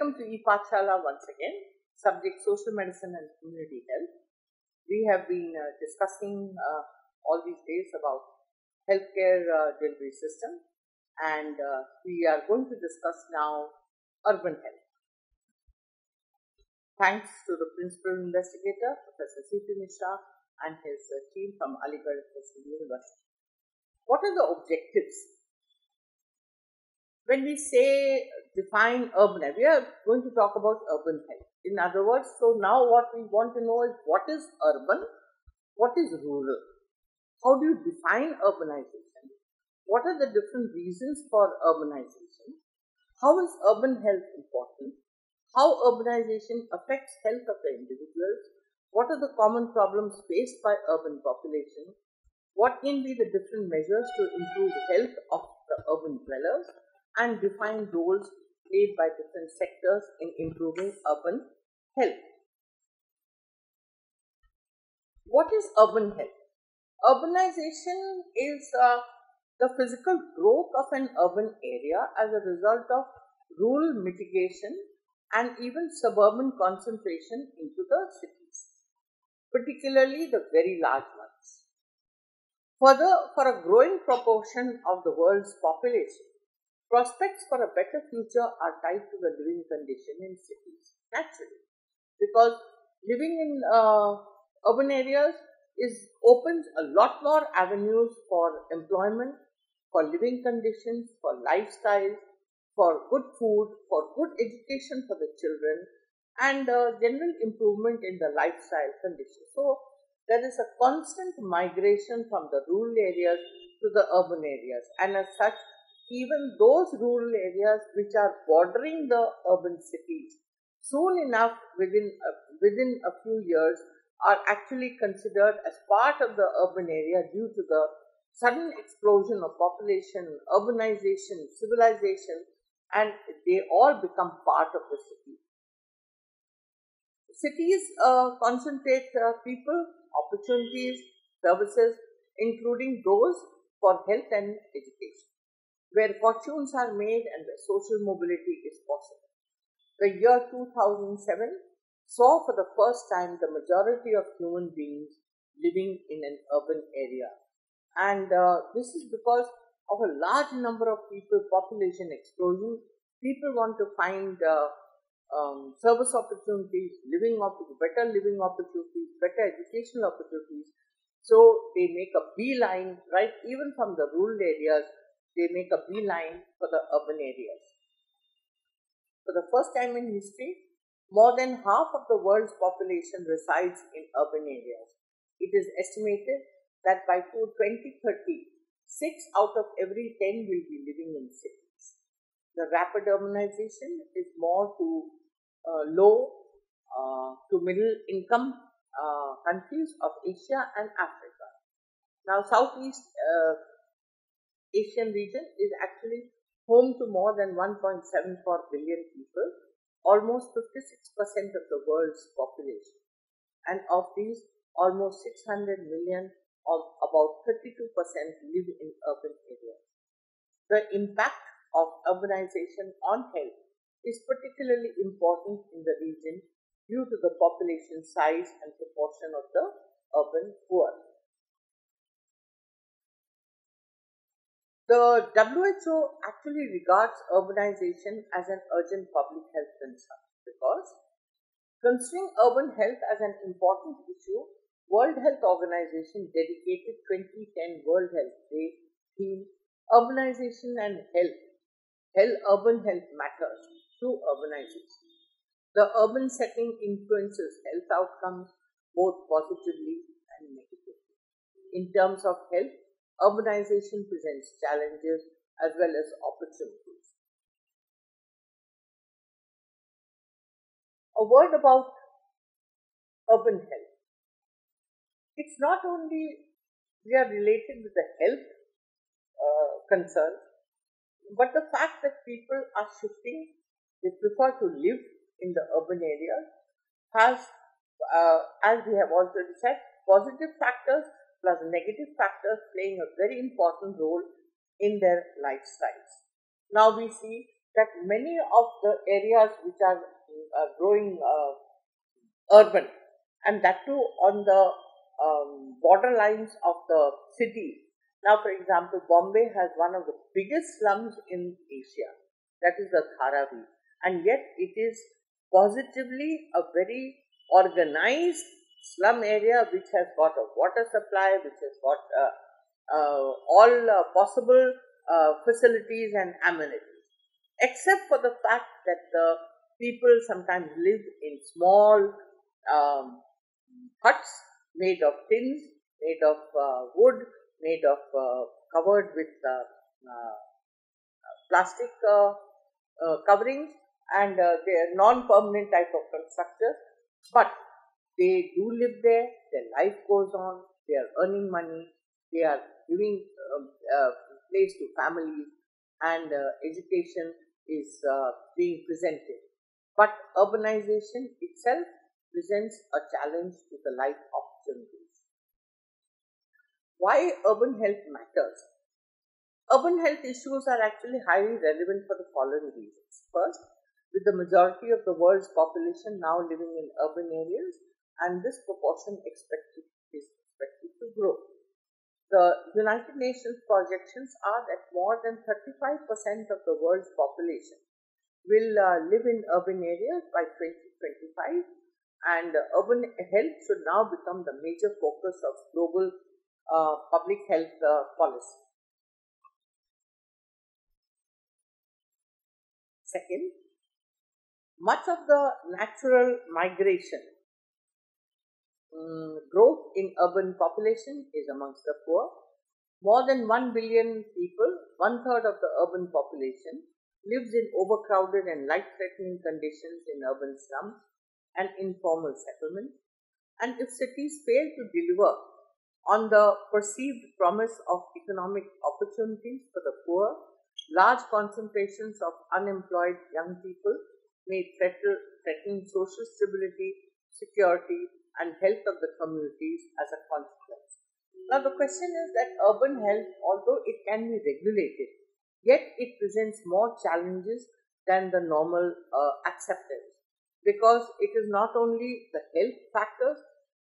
Welcome to ePathshala once again, subject social medicine and community health. We have been discussing all these days about healthcare delivery system, and we are going to discuss now urban health. Thanks to the principal investigator, Professor Vidya-mitra, and his team from Aligarh Muslim University. What are the objectives? When we say define urban health, we are going to talk about urban health. In other words, so now what we want to know is what is urban, what is rural, how do you define urbanization, what are the different reasons for urbanization, how is urban health important, how urbanization affects health of the individuals, what are the common problems faced by urban population, what can be the different measures to improve the health of the urban dwellers, and define roles played by different sectors in improving urban health. What is urban health? Urbanization is the physical growth of an urban area as a result of rural mitigation and even suburban concentration into the cities, particularly the very large ones. Further, for a growing proportion of the world's population, prospects for a better future are tied to the living condition in cities, naturally, because living in urban areas opens a lot more avenues for employment, for living conditions, for lifestyle, for good food, for good education for the children, and general improvement in the lifestyle conditions. So, there is a constant migration from the rural areas to the urban areas, and as such, even those rural areas which are bordering the urban cities, soon enough within a few years, are actually considered as part of the urban area due to the sudden explosion of population, urbanization, civilization, and they all become part of the city. Cities concentrate people, opportunities, services, including those for health and education, where fortunes are made and where social mobility is possible. The year 2007 saw for the first time the majority of human beings living in an urban area. And this is because of a large number of people, population explosion. People want to find service opportunities, better living opportunities, better educational opportunities. So they make a beeline, right, even from the rural areas, they make a beeline for the urban areas. For the first time in history, more than half of the world's population resides in urban areas. It is estimated that by 2030, 6 out of every 10 will be living in cities. The rapid urbanization is more to low to middle income countries of Asia and Africa. Now, Southeast Asian region is actually home to more than 1.74 billion people, almost 56% of the world's population. And of these, almost 600 million, or about 32%, live in urban areas. The impact of urbanization on health is particularly important in the region due to the population size and proportion of the urban poor. The WHO actually regards urbanization as an urgent public health concern because, considering urban health as an important issue, World Health Organization dedicated 2010 World Health Day theme Urbanization and Urban Health Matters to urbanization. The urban setting influences health outcomes both positively and negatively. In terms of health, urbanization presents challenges as well as opportunities. A word about urban health. It's not only we are related with the health concerns, but the fact that people are shifting, they prefer to live in the urban areas, has, as we have already said, positive factors plus negative factors playing a very important role in their lifestyles. Now we see that many of the areas which are growing urban, and that too on the borderlines of the city. Now, for example, Bombay has one of the biggest slums in Asia, that is the Dharavi, and yet it is positively a very organized slum area which has got a water supply, which has got all possible facilities and amenities, except for the fact that the people sometimes live in small um, huts made of tins, made of wood, made of covered with plastic coverings, and they are non-permanent type of constructors. But they do live there. Their life goes on. They are earning money. They are giving place to families, and education is being presented. But urbanization itself presents a challenge to the life opportunities. Why urban health matters? Urban health issues are actually highly relevant for the following reasons. First, with the majority of the world's population now living in urban areas, and this proportion is expected to grow. The United Nations projections are that more than 35% of the world's population will live in urban areas by 2025, and urban health should now become the major focus of global public health policy. Second, much of the natural migration growth in urban population is amongst the poor. More than 1 billion people, one third of the urban population, lives in overcrowded and life-threatening conditions in urban slums and informal settlements. And if cities fail to deliver on the perceived promise of economic opportunities for the poor, large concentrations of unemployed young people may threaten social stability, security, and health of the communities as a consequence. Now, the question is that urban health, although it can be regulated, yet it presents more challenges than the normal acceptance, because it is not only the health factors,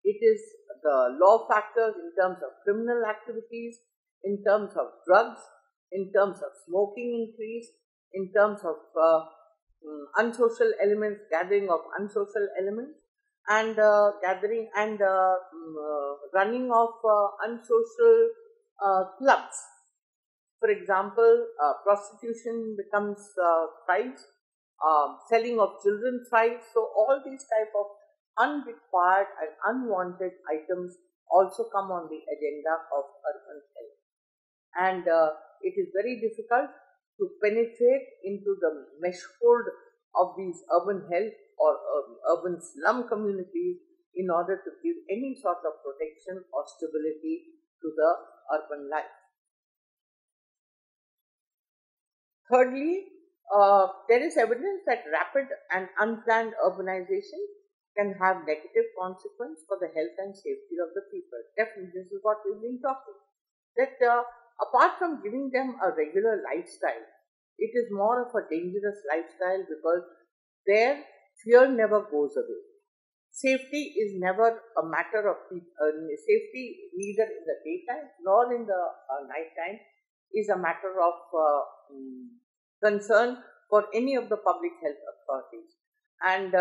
it is the law factors in terms of criminal activities, in terms of drugs, in terms of smoking increase, in terms of unsocial elements, gathering of unsocial elements, and gathering and running of unsocial clubs. For example, prostitution becomes thrives, selling of children thrives. So all these type of unrequired and unwanted items also come on the agenda of urban health, and it is very difficult to penetrate into the mesh fold of these urban health or urban slum communities in order to give any sort of protection or stability to the urban life. Thirdly, there is evidence that rapid and unplanned urbanization can have negative consequence for the health and safety of the people. Definitely, this is what we've been talking. That apart from giving them a regular lifestyle, it is more of a dangerous lifestyle because their fear never goes away. Safety is never a matter of safety, neither in the daytime nor in the nighttime, is a matter of concern for any of the public health authorities. And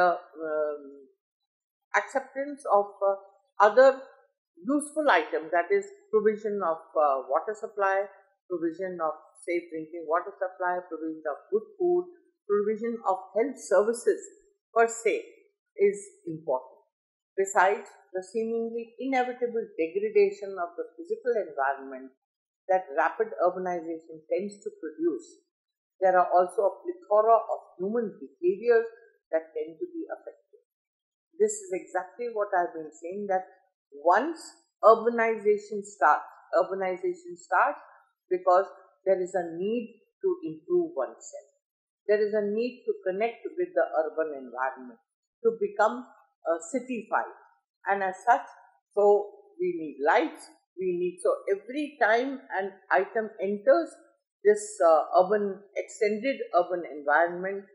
acceptance of other useful items, that is provision of water supply, provision of safe drinking water supply, provision of good food, provision of health services per se is important. Besides the seemingly inevitable degradation of the physical environment that rapid urbanization tends to produce, there are also a plethora of human behaviors that tend to be affected. This is exactly what I've been saying, that once urbanization starts because there is a need to improve oneself. There is a need to connect with the urban environment, to become cityfied. And as such, so we need lights, so every time an item enters this extended urban environment,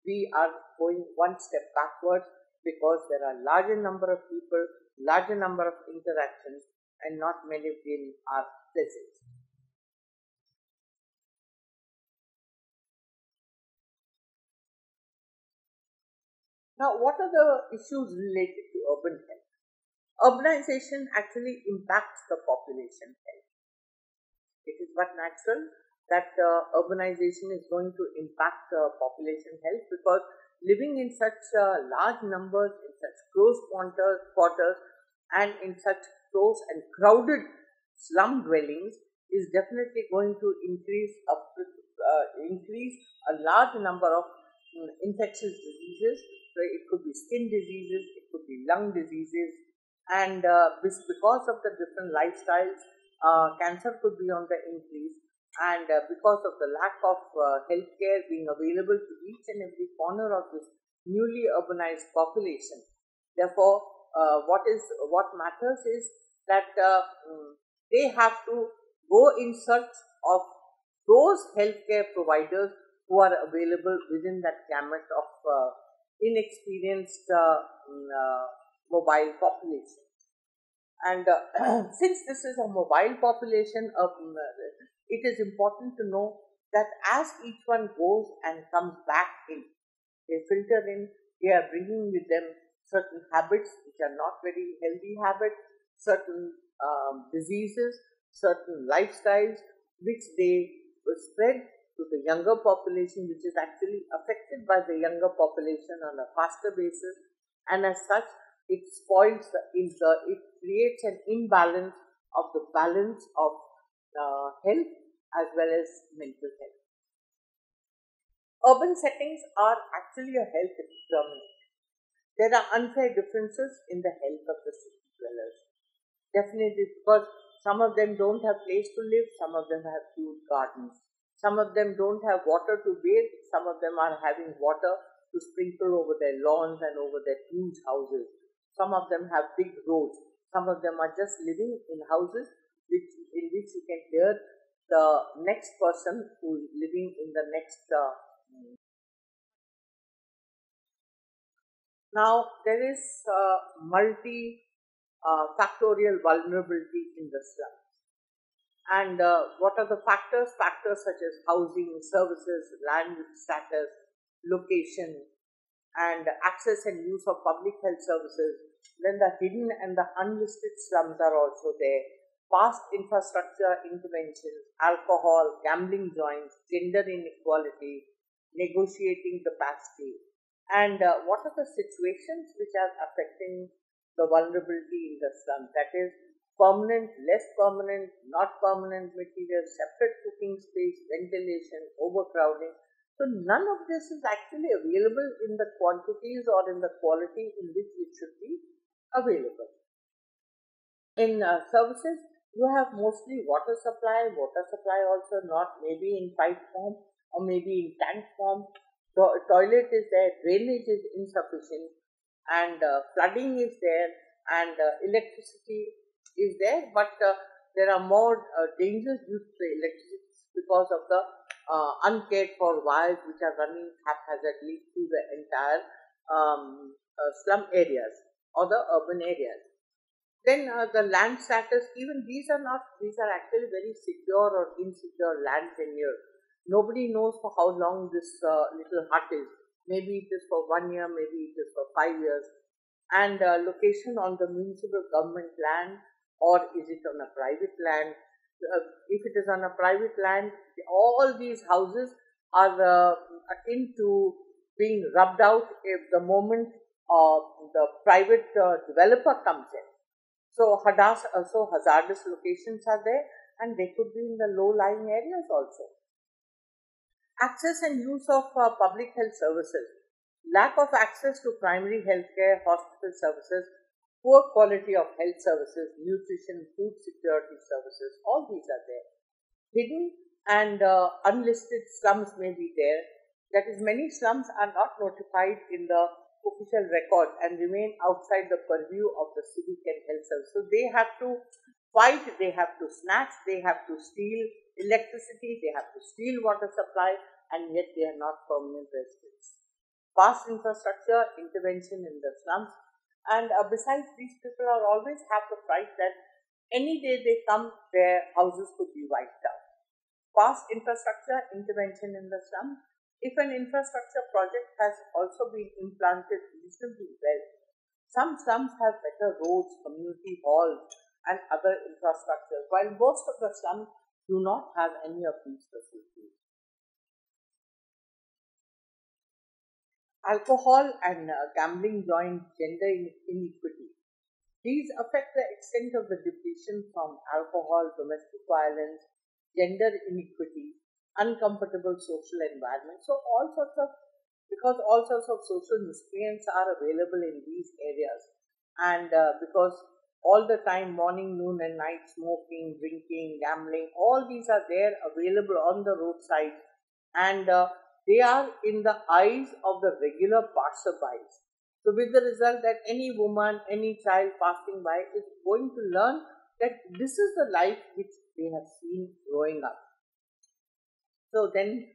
we are going one step backwards because there are larger number of people, larger number of interactions, and not many of them are pleasant. Now, what are the issues related to urban health? Urbanization actually impacts the population health. It is but natural that urbanization is going to impact population health because living in such large numbers, in such close quarters, and in such close and crowded slum dwellings is definitely going to increase a large number of infectious diseases. So it could be skin diseases, it could be lung diseases, and because of the different lifestyles, cancer could be on the increase, and because of the lack of healthcare being available to each and every corner of this newly urbanized population. Therefore, what matters is that they have to go in search of those healthcare providers who are available within that gamut of inexperienced mobile population. And since this is a mobile population, it is important to know that as each one goes and comes back in, they filter in, they are bringing with them certain habits which are not very healthy habits, certain diseases, certain lifestyles which they spread to the younger population, which is actually affected by the younger population on a faster basis, and as such it spoils it creates an imbalance of the balance of health as well as mental health. Urban settings are actually a health determinant. There are unfair differences in the health of the city dwellers. Definitely, because some of them don't have place to live, some of them have huge gardens, some of them don't have water to bathe, some of them are having water to sprinkle over their lawns and over their huge houses. Some of them have big roads. Some of them are just living in houses in which you can hear the next person who is living in the next. Now, there is multi-factorial vulnerability in the slums. And what are the factors? Factors such as housing, services, land status, location, and access and use of public health services. Then the hidden and the unlisted slums are also there. Past infrastructure interventions, alcohol, gambling joints, gender inequality, negotiating capacity. And what are the situations which are affecting the vulnerability in the slum? That is permanent, less permanent, not permanent materials, separate cooking space, ventilation, overcrowding. So none of this is actually available in the quantities or in the quality in which it should be available. In services, you have mostly water supply also not maybe in pipe form or maybe in tank form. Toilet is there, drainage is insufficient, and flooding is there, and electricity is there, but there are more dangers due to the electricity because of the uncared for wires which are running haphazardly through the entire slum areas or the urban areas. Then the land status, even these are actually very secure or insecure land tenure. Nobody knows for how long this little hut is. Maybe it is for 1 year, maybe it is for 5 years. And location on the municipal government land, or is it on a private land? If it is on a private land, all these houses are akin to being rubbed out if the moment the private developer comes in. So hazardous locations are there, and they could be in the low-lying areas also. Access and use of public health services. Lack of access to primary healthcare, hospital services, poor quality of health services, nutrition, food security services, all these are there. Hidden and unlisted slums may be there. That is, many slums are not notified in the official record and remain outside the purview of the civic and health service. So they have to fight, they have to snatch, they have to steal electricity, they have to steal water supply, and yet they are not permanent residents. Fast infrastructure, intervention in the slums, and besides, these people are always have the fright that any day they come, their houses could be wiped out. Fast infrastructure, intervention in the slum. If an infrastructure project has also been implanted reasonably well, some slums have better roads, community halls, and other infrastructures, while most of the slums do not have any of these facilities. Alcohol and gambling join gender inequity. These affect the extent of the depletion from alcohol, domestic violence, gender inequity, uncomfortable social environment. So because all sorts of social miscreants are available in these areas, and because all the time, morning, noon and night, smoking, drinking, gambling, all these are there available on the roadside, and they are in the eyes of the regular passerbys. So with the result that any woman, any child passing by is going to learn that this is the life which they have seen growing up. So then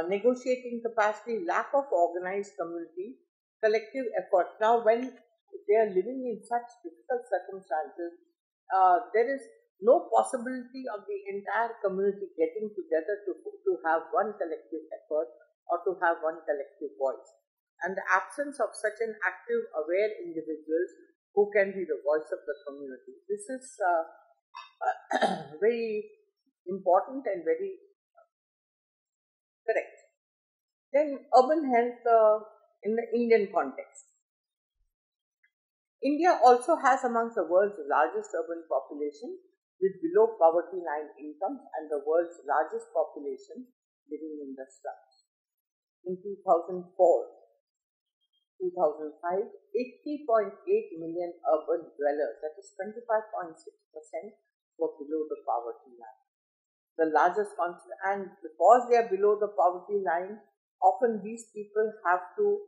negotiating capacity, lack of organized community, collective effort. Now when they are living in such difficult circumstances, there is no possibility of the entire community getting together to have one collective effort or to have one collective voice. And the absence of such an active, aware individuals who can be the voice of the community. This is very important and very correct. Then urban health in the Indian context. India also has amongst the world's largest urban population with below poverty line incomes and the world's largest population living in the slums. In 2004, 2005, 80.8 million urban dwellers, that is 25.6%, were below the poverty line. The largest and because they are below the poverty line, often these people have to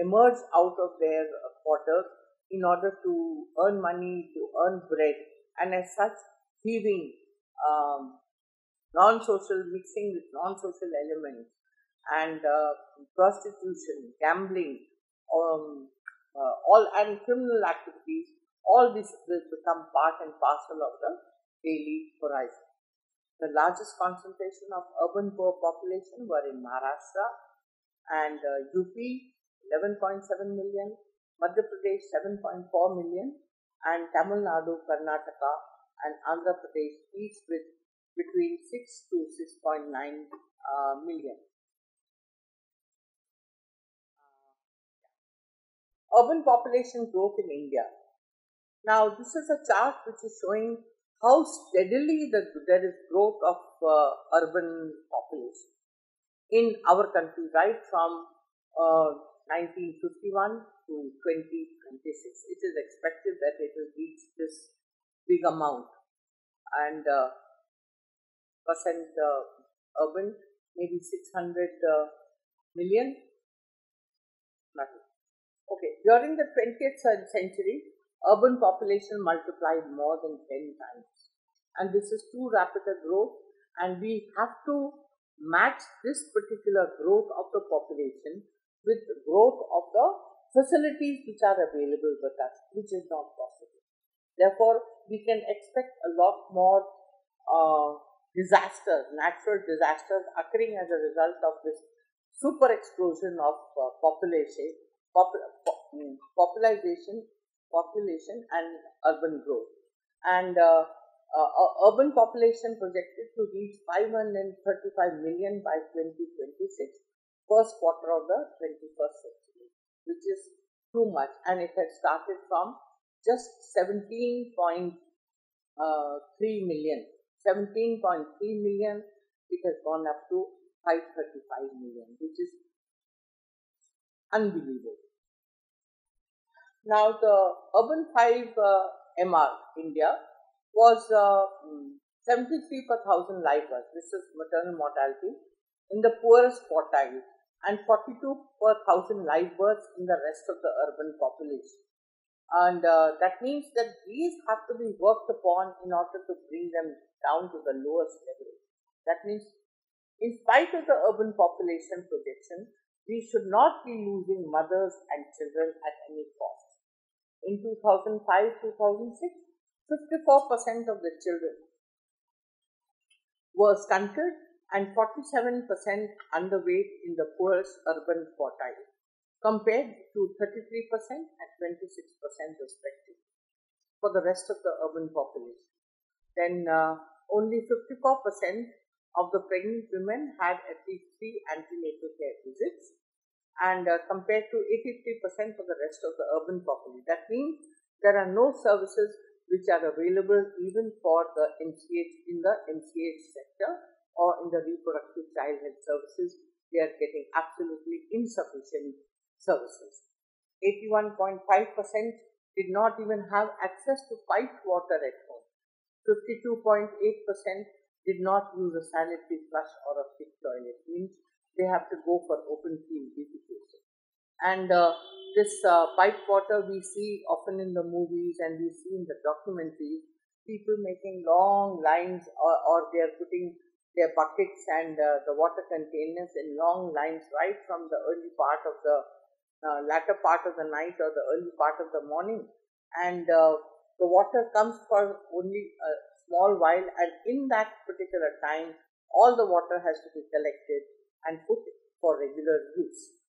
emerge out of their quarters in order to earn money, to earn bread, and as such, thieving, non-social, mixing with non-social elements, and prostitution, gambling, all and criminal activities, all this will become part and parcel of the daily horizon. The largest concentration of urban poor population were in Maharashtra and UP, 11.7 million, Madhya Pradesh, 7.4 million, and Tamil Nadu, Karnataka, and Andhra Pradesh, each with between 6 to 6.9 million. Urban population growth in India. Now, this is a chart which is showing how steadily there is growth of urban population in our country, right from 1951 to 2026. It is expected that it will reach this big amount, and percent urban, maybe 600 million. Nothing. Okay, during the 20th century, urban population multiplied more than 10 times. And this is too rapid a growth, and we have to match this particular growth of the population with the growth of the facilities which are available with us, which is not possible. Therefore, we can expect a lot more disasters, natural disasters occurring as a result of this super explosion of population and urban growth. And urban population projected to reach 535 million by 2026, first quarter of the 21st century, which is too much. And it had started from just 17.3 million. 17.3 million, it has gone up to 535 million, which is unbelievable. Now, the urban 5 MR India was 73 per thousand live births. This is maternal mortality in the poorest quartile, and 42 per thousand live births in the rest of the urban population. And that means that these have to be worked upon in order to bring them down to the lowest level. That means, in spite of the urban population projection, we should not be losing mothers and children at any cost. In 2005-2006, 54% of the children were stunted and 47% underweight in the poorest urban quartile, compared to 33% and 26% respectively for the rest of the urban population. Then only 54% of the pregnant women had at least 3 antenatal care visits, and compared to 83% for the rest of the urban population. That means there are no services which are available even for the MCH in the MCH sector or in the reproductive child health services. They are getting absolutely insufficient services. 81.5% did not even have access to piped water at home. 52.8% did not use a sanitary flush or a fixed toilet. Means they have to go for open field defecation. And this piped water we see often in the movies and we see in the documentaries, people making long lines, or they are putting their buckets and the water containers in long lines right from the early part of the latter part of the night or the early part of the morning, and the water comes for only a small while, and in that particular time all the water has to be collected and put for regular use.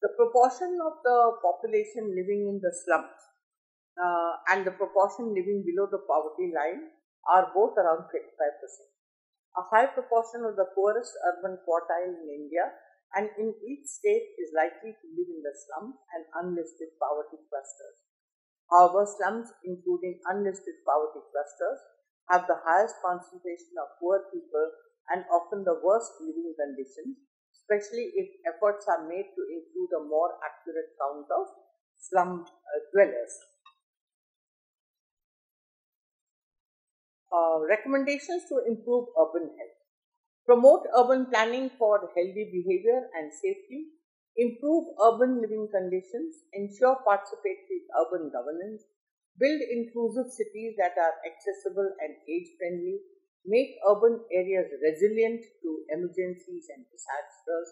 The proportion of the population living in the slums and the proportion living below the poverty line are both around 25%. A high proportion of the poorest urban quartile in India and in each state is likely to live in the slums and unlisted poverty clusters. However, slums, including unlisted poverty clusters, have the highest concentration of poor people and often the worst living conditions, especially if efforts are made to include a more accurate count of slum dwellers. Recommendations to improve urban health. Promote urban planning for healthy behavior and safety. Improve urban living conditions. Ensure participatory urban governance. Build inclusive cities that are accessible and age-friendly. Make urban areas resilient to emergencies and disasters.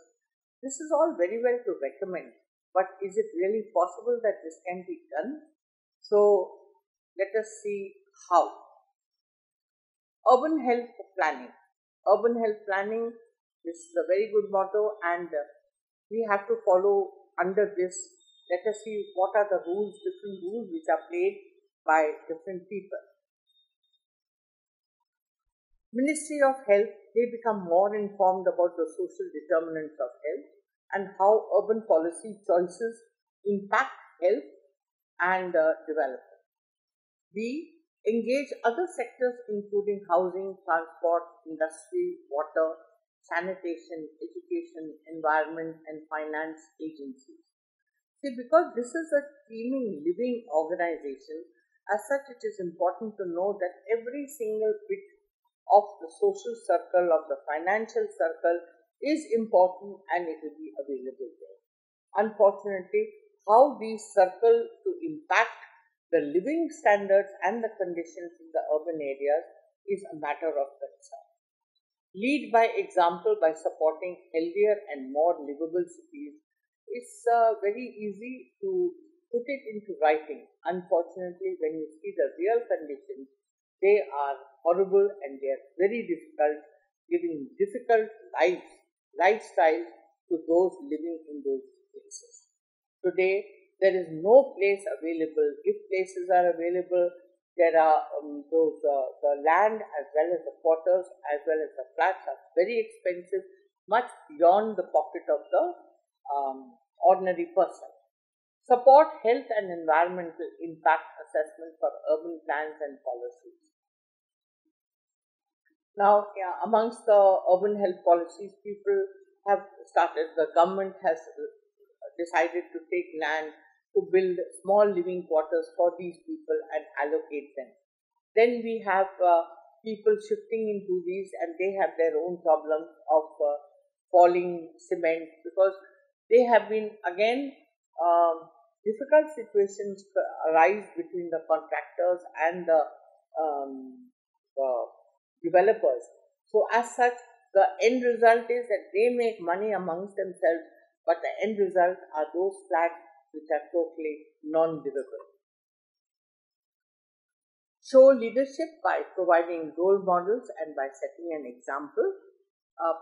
This is all very well to recommend, but is it really possible that this can be done? So let us see how. Urban health planning. Urban health planning, this is a very good motto, and we have to follow under this. Let us see what are the rules, different rules which are played by different people. Ministry of Health, they become more informed about the social determinants of health and how urban policy choices impact health and development. B. Engage other sectors including housing, transport, industry, water, sanitation, education, environment, and finance agencies. See, because this is a teeming, living organization, as such it is important to know that every single bit of the social circle, of the financial circle is important and it will be available there. Unfortunately, how these circle to impact the living standards and the conditions in the urban areas is a matter of concern. Lead by example by supporting healthier and more livable cities. It's very easy to put it into writing. Unfortunately, when you see the real conditions, they are horrible and they are very difficult, giving difficult lifestyles to those living in those places. Today, there is no place available. If places are available, there are the land as well as the quarters as well as the flats are very expensive, much beyond the pocket of the ordinary person. Support health and environmental impact assessment for urban plans and policies. Now, amongst the urban health policies, people have started, the government has decided to take land to build small living quarters for these people and allocate them. Then we have people shifting into these and they have their own problems of falling cement because they have been again difficult situations arise between the contractors and the developers. So, as such, the end result is that they make money amongst themselves, but the end result are those flats which are totally non-livable. Show leadership by providing role models and by setting an example.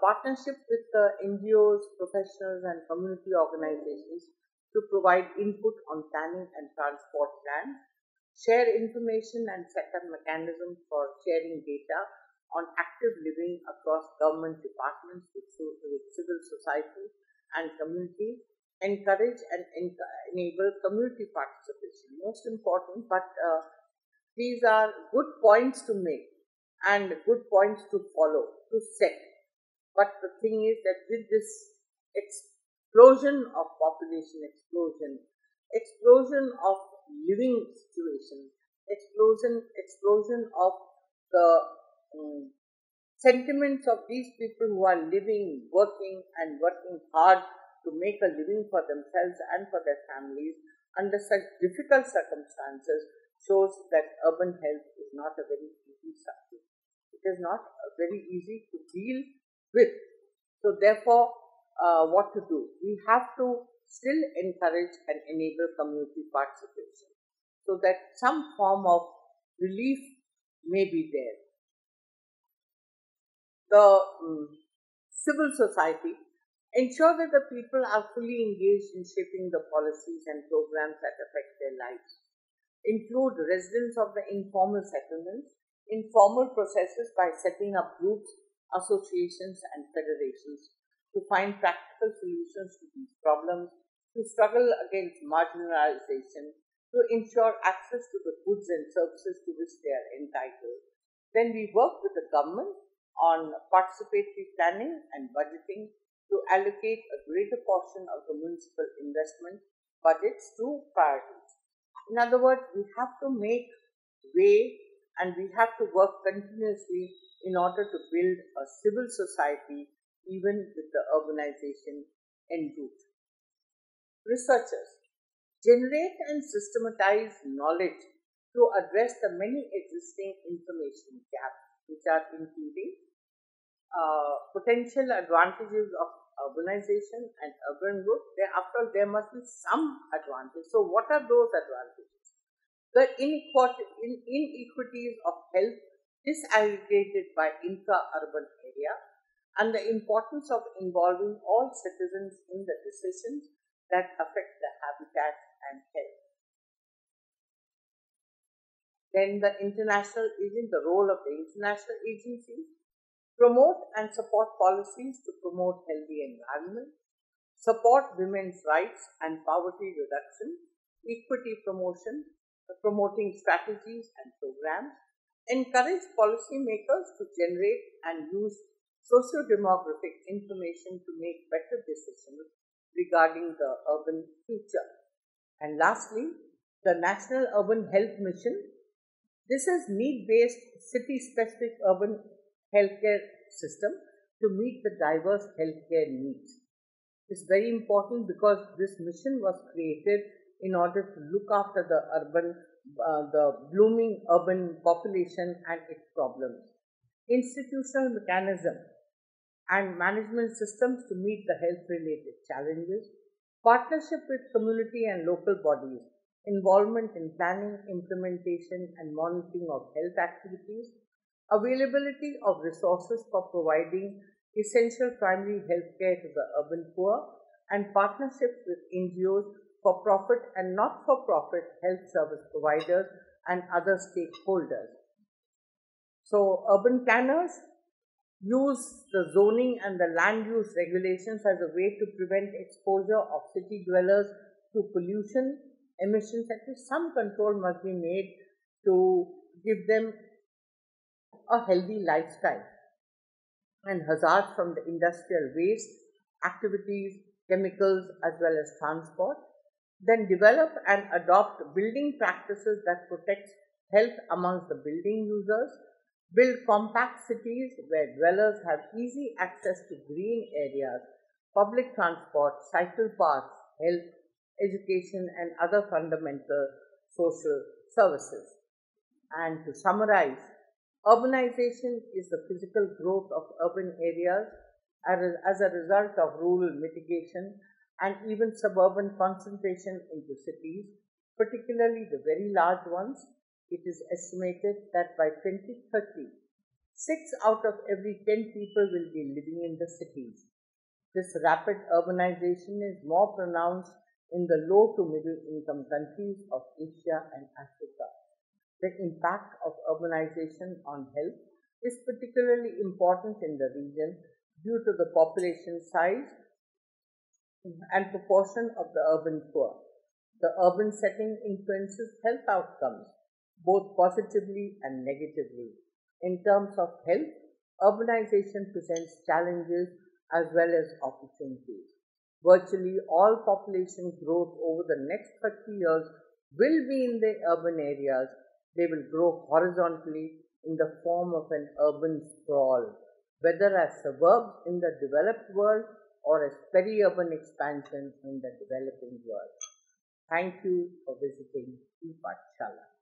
Partnership with NGOs, professionals, and community organizations to provide input on planning and transport plans. Share information and set up mechanisms for sharing data on active living across government departments with civil society and community. Encourage and enable community participation. Most important, but these are good points to make and good points to follow, to set. But the thing is that with this explosion of population, explosion of living situation, explosion of the sentiments of these people who are living, working hard to make a living for themselves and for their families under such difficult circumstances shows that urban health is not a very easy subject. It is not very easy to deal with. So therefore, what to do? We have to still encourage and enable community participation so that some form of relief may be there. The civil society ensure that the people are fully engaged in shaping the policies and programs that affect their lives. Include residents of the informal settlements in formal processes by setting up groups, associations, and federations to find practical solutions to these problems, to struggle against marginalization, to ensure access to the goods and services to which they are entitled. Then we work with the government on participatory planning and budgeting to allocate a greater portion of the municipal investment budgets to priorities. In other words, we have to make way and we have to work continuously in order to build a civil society even with the urbanization en route. Researchers generate and systematize knowledge to address the many existing information gaps, which are including potential advantages of urbanization and urban growth. Thereafter, there must be some advantage. So, what are those advantages? The inequities of health disaggregated by intra-urban area, and the importance of involving all citizens in the decisions that affect the habitat and health. Then the role of the international agencies, promote and support policies to promote healthy environment, support women's rights and poverty reduction, equity promotion, promoting strategies and programs, encourage policymakers to generate and use socio-demographic information to make better decisions regarding the urban future. And lastly, the National Urban Health Mission. This is need-based, city-specific urban healthcare system to meet the diverse healthcare needs. It's very important because this mission was created in order to look after the blooming urban population and its problems. Institutional mechanism and management systems to meet the health-related challenges, partnership with community and local bodies, involvement in planning, implementation, and monitoring of health activities, availability of resources for providing essential primary health care to the urban poor, and partnerships with NGOs, for-profit and not-for-profit health service providers and other stakeholders. So, urban planners use the zoning and the land use regulations as a way to prevent exposure of city dwellers to pollution, emissions, and some control must be made to give them a healthy lifestyle. And hazards from the industrial waste, activities, chemicals, as well as transport. Then develop and adopt building practices that protect health amongst the building users. Build compact cities where dwellers have easy access to green areas, public transport, cycle paths, health, education, and other fundamental social services. And to summarize, urbanization is the physical growth of urban areas as a result of rural mitigation and even suburban concentration into cities, particularly the very large ones. It is estimated that by 2030, 6 out of every 10 people will be living in the cities. This rapid urbanization is more pronounced in the low to middle income countries of Asia and Africa. The impact of urbanization on health is particularly important in the region due to the population size and proportion of the urban poor. The urban setting influences health outcomes, both positively and negatively. In terms of health, urbanization presents challenges as well as opportunities. Virtually all population growth over the next 30 years will be in the urban areas. They will grow horizontally in the form of an urban sprawl, whether as suburbs in the developed world or as peri-urban expansion in the developing world. Thank you for visiting ePathshala.